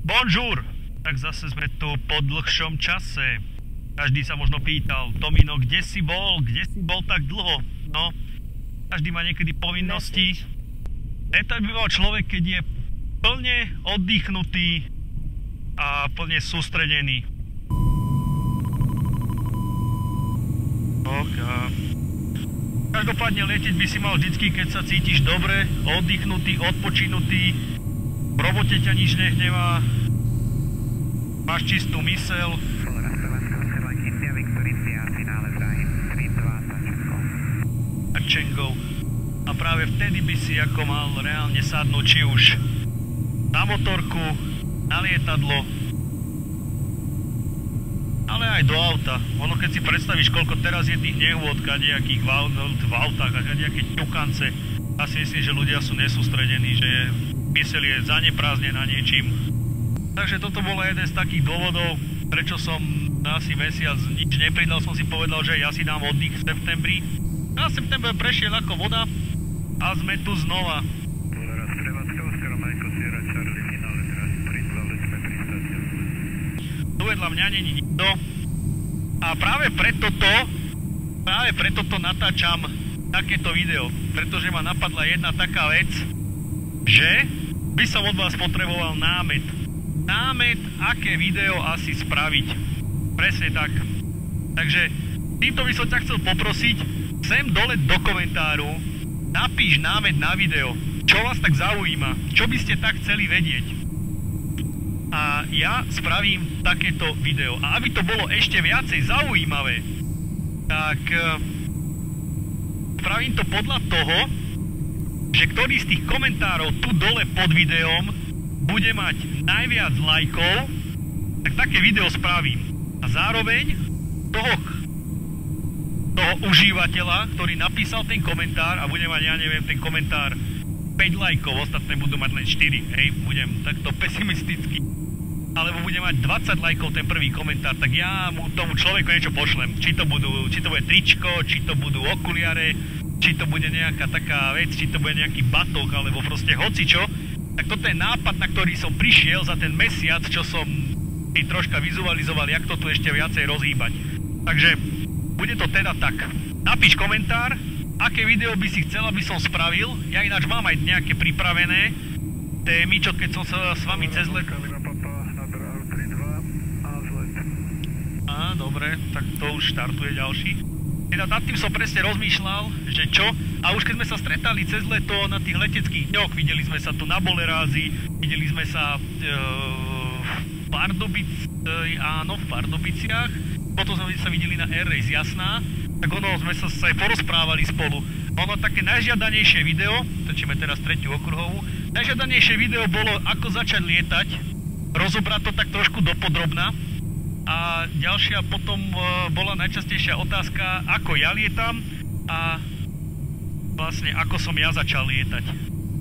Bonjour! Tak zase sme tu po dlhšom čase. Každý sa možno pýtal, Tomino, kde si bol tak dlho? No, každý má niekedy povinnosti. To by bol človek, keď je plne oddychnutý a plne sústredený. Každopádne letieť by si mal vždycky, keď sa cítiš dobre, oddychnutý, odpočinutý, v robote ťa nič nehnevá, máš čistú myseľ. A Čengov. A práve vtedy by si ako mal reálne sadnúť či už na motorku, na lietadlo, ale aj do auta. Ono keď si predstavíš, koľko teraz je tých nehôd, kadejakých v autách a kadejaké ťukance, asi myslím, že ľudia sú nesústredení, že myseľ je zaneprázdnená niečím. Takže toto bolo jeden z takých dôvodov, prečo som asi mesiac nič nepridal, som si povedal, že ja si dám oddych v septembri. A september prešiel ako voda a sme tu znova. Tu vedľa mňa není nikto. A práve preto to natáčam takéto video. Pretože ma napadla jedna taká vec, že by som od vás potreboval námet. Námet, aké video asi spraviť. Presne tak. Takže týmto by som ťa chcel poprosiť, sem dole do komentáru napíš námet na video. Čo vás tak zaujíma? Čo by ste tak chceli vedieť? A ja spravím takéto video. A aby to bolo ešte viacej zaujímavé, tak spravím to podľa toho, že ktorý z tých komentárov tu dole pod videom bude mať najviac lajkov, tak také video spravím. A zároveň toho užívateľa, ktorý napísal ten komentár a bude mať, ja neviem, ten komentár 5 lajkov, ostatné budú mať len 4, hej, budem takto pesimistický. Alebo bude mať 20 lajkov ten prvý komentár, tak ja mu tomu človeku niečo pošlem. Či to bude tričko, či to budú okuliare, či to bude nejaká taká vec, či to bude nejaký batok, alebo proste hocičo. Tak toto je nápad, na ktorý som prišiel za ten mesiac, čo som si troška vizualizoval, jak to tu ešte viacej rozhýbať. Takže bude to teda tak. Napíš komentár, aké video by si chcel, aby som spravil. Ja ináč mám aj nejaké pripravené témy, čo keď som sa s vami cez let... Á, dobre, tak to už štartuje ďalší. Teda nad tým som presne rozmýšľal, že čo. A už keď sme sa stretali cez leto na tých leteckých dňoch, videli sme sa tu na Bolerázi, videli sme sa v Pardubiciach, potom sme sa videli na Air Race Jasná, tak ono sme sa aj porozprávali spolu. Ono také najžiadanejšie video, točíme teraz 3. okruhovú, najžiadanejšie video bolo, ako začať lietať, rozobrať to tak trošku dopodrobna. A ďalšia potom bola najčastejšia otázka, ako ja lietam a vlastne ako som ja začal lietať.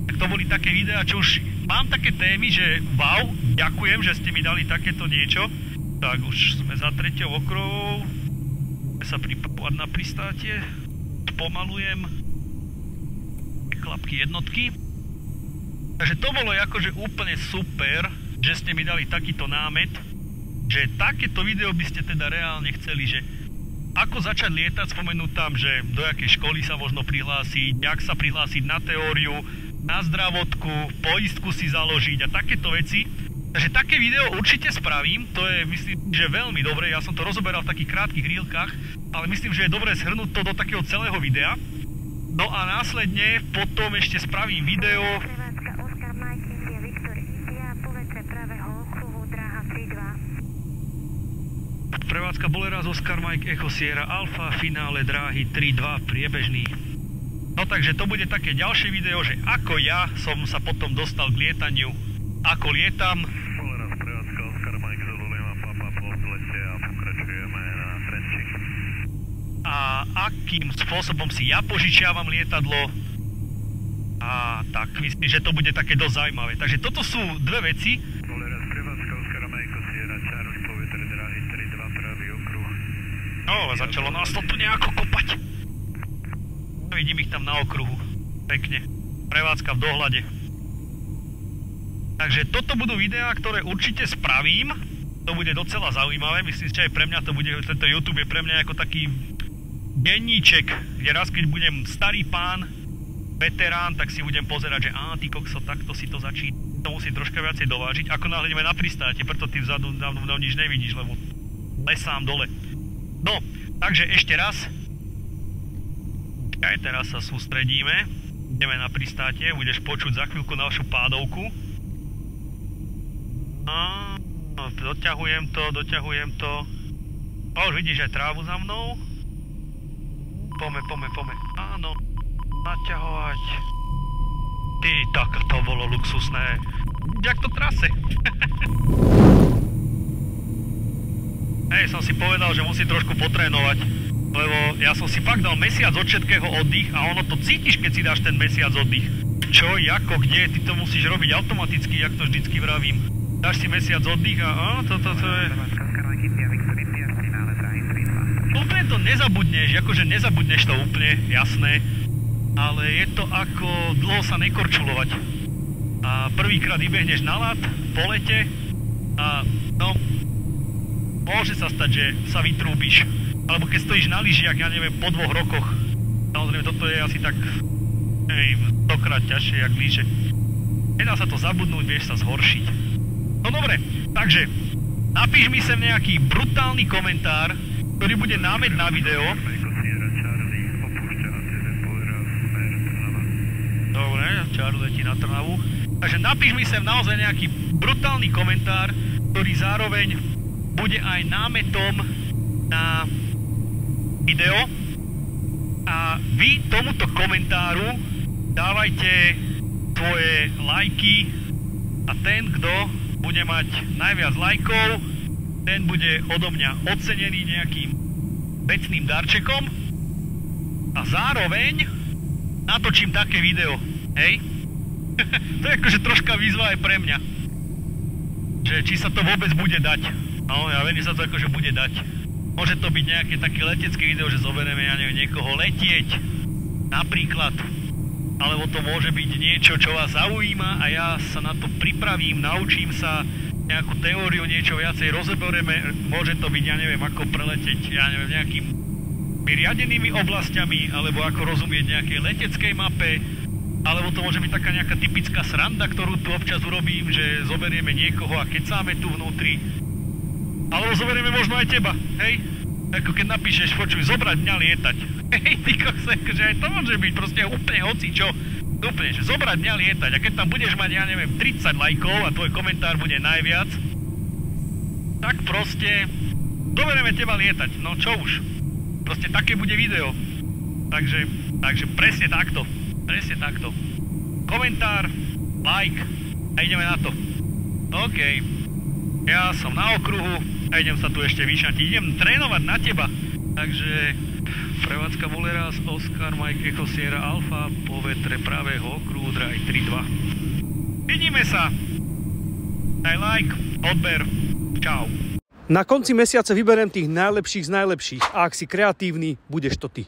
Tak to boli také videá, čo už mám také témy, že wow, ďakujem, že ste mi dali takéto niečo. Tak už sme za 3. okruhou, sme sa pripravovať na pristátie, pomalujem klapky jednotky. Takže to bolo akože úplne super, že ste mi dali takýto námet, že takéto video by ste teda reálne chceli, že ako začať lietať, spomenúť tam, že do jakej školy sa možno prihlásiť, jak sa prihlásiť na teóriu, na zdravotku, poistku si založiť a takéto veci. Takže také video určite spravím, to je myslím, že veľmi dobre, ja som to rozoberal v takých krátkych reelkách, ale myslím, že je dobré zhrnúť to do takého celého videa. No a následne potom ešte spravím video. Prevádzka Boleráz Oscar Mike Echo Sierra Alfa, finále dráhy 3-2, priebežný. No takže to bude také ďalšie video, že ako ja som sa potom dostal k lietaniu, ako lietam. Boleráz prevádzka Oscar Mike Zulujem a Papa po vzlete a pokračujeme na Trenčík. A akým spôsobom si ja požičiavam lietadlo. A tak, myslím, že to bude také dosť zaujímavé. Takže toto sú dve veci. Boleráz prevádzka Oscar Mike Sierra Charles povetre dráhy 3-2, pravý okruh. No, začalo nás to tu nejako kopať. Vidím ich tam na okruhu. Pekne. Prevádzka v dohľade. Takže toto budú videá, ktoré určite spravím. To bude docela zaujímavé. Myslím si, že aj pre mňa to bude, tento YouTube je pre mňa ako taký denníček, kde raz keď budem starý pán, veterán, tak si budem pozerať, že ty kokso, takto si to začína. To musí troška viacej dovážiť. Ako náhle ideme na pristáte, preto ty vzadu dávno nič nevidíš, lebo lesám dole. No, takže ešte raz. Aj teraz sa sústredíme. Ideme na pristáte, budeš počuť za chvíľku našu pádovku. Doťahujem to. Už vidíš aj trávu za mnou. Pome. Áno. Naťahovať. Ty, tak to bolo luxusné. Jak to trase. Hej, som si povedal, že musím trošku potrénovať. Lebo ja som si fakt dal mesiac od všetkého oddych a ono to cítiš, keď si dáš ten mesiac oddych. Čo, ako, kde, ty to musíš robiť automaticky, jak to vždycky vravím. Dáš si mesiac oddych a toto je... Úplne to nezabudneš, akože nezabudneš to úplne, jasné. Ale je to ako dlho sa nekorčulovať. A prvýkrát vybehneš na ľad, po lete a no... Môže sa stať, že sa vytrúbiš. Alebo keď stojíš na lyžiach, ja neviem, po 2 rokoch. Samozrejme, toto je asi tak... 100-krát ťažšie, jak lyže. Nedá sa to zabudnúť, vieš sa zhoršiť. No dobre, takže napíš mi sem nejaký brutálny komentár, ktorý bude námed na video. Dobre, Charlie letí na Trnavu. Takže napíš mi sem naozaj nejaký brutálny komentár, ktorý zároveň bude aj námetom na video. A vy tomuto komentáru dávajte svoje lajky a ten, kto bude mať najviac lajkov, ten bude odo mňa ocenený nejakým vecným darčekom a zároveň natočím také video, hej? To je akože troška výzva aj pre mňa, že či sa to vôbec bude dať. No, ja viem, že sa to akože bude dať. Môže to byť nejaké také letecké video, že zoberieme, ja neviem, niekoho letieť, napríklad. Alebo to môže byť niečo, čo vás zaujíma a ja sa na to pripravím, naučím sa nejakú teóriu, niečo viacej rozoberieme. Môže to byť, ja neviem, ako preletieť, ja neviem, nejakými riadenými oblastiami, alebo ako rozumieť nejakej leteckej mape, alebo to môže byť taká nejaká typická sranda, ktorú tu občas urobím, že zoberieme niekoho a kecáme tu vnútri. Alebo zoberieme možno aj teba, hej? Ako keď napíšeš, počuj, zobrať mňa lietať. Hej, ty kokse, akože aj to môže byť proste úplne hocičo. Úplne, že zobrať mňa lietať. A keď tam budeš mať, ja neviem, 30 lajkov a tvoj komentár bude najviac, tak proste zoberieme teba lietať. No čo už. Proste také bude video. Takže presne takto. Presne takto. Komentár, like a ideme na to. OK. Ja som na okruhu a idem sa tu ešte vyšatiť. Idem trénovať na teba. Takže prevádzka Muleras, Oscar, Mike, Echo, Sierra, Alfa, po vetre pravého okruhu, Drive 3-2. Vidíme sa. Daj like, odber. Čau. Na konci mesiaca vyberiem tých najlepších z najlepších a ak si kreatívny, budeš to ty.